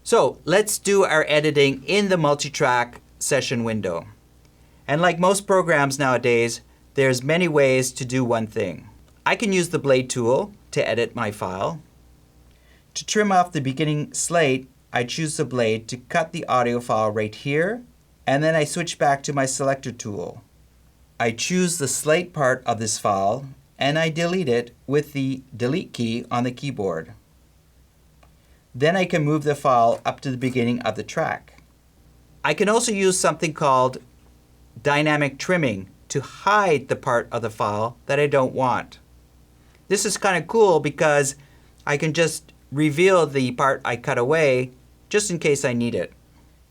So let's do our editing in the multi-track session window. And like most programs nowadays, there's many ways to do one thing. I can use the blade tool to edit my file. To trim off the beginning slate, I choose the blade to cut the audio file right here, and then I switch back to my selector tool. I choose the slate part of this file, and I delete it with the delete key on the keyboard. Then I can move the file up to the beginning of the track. I can also use something called dynamic trimming to hide the part of the file that I don't want. This is kind of cool because I can just reveal the part I cut away just in case I need it.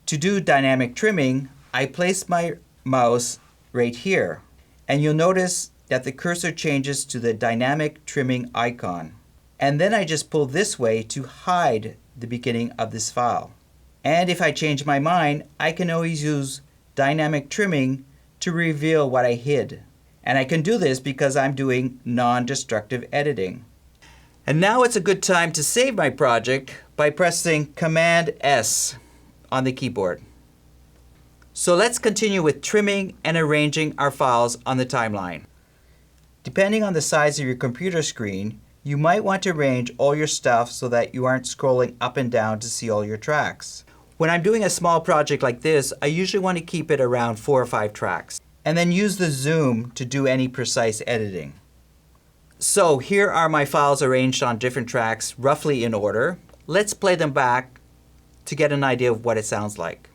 To do dynamic trimming, I place my mouse right here, and you'll notice that the cursor changes to the dynamic trimming icon. And then I just pull this way to hide the beginning of this file. And if I change my mind, I can always use dynamic trimming to reveal what I hid. And I can do this because I'm doing non-destructive editing. And now it's a good time to save my project by pressing Command S on the keyboard. So let's continue with trimming and arranging our files on the timeline. Depending on the size of your computer screen, you might want to arrange all your stuff so that you aren't scrolling up and down to see all your tracks. When I'm doing a small project like this, I usually want to keep it around 4 or 5 tracks, and then use the zoom to do any precise editing. So here are my files arranged on different tracks, roughly in order. Let's play them back to get an idea of what it sounds like.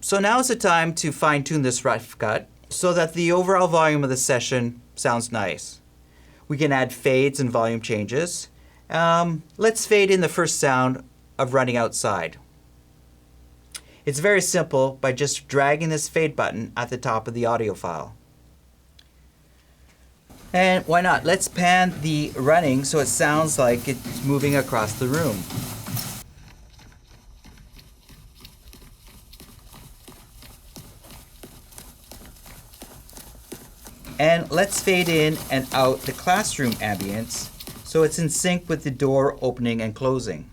So now is the time to fine-tune this rough cut so that the overall volume of the session sounds nice. We can add fades and volume changes. Let's fade in the first sound of running outside. It's very simple by just dragging this fade button at the top of the audio file. And why not? Let's pan the running so it sounds like it's moving across the room. And let's fade in and out the classroom ambience so it's in sync with the door opening and closing.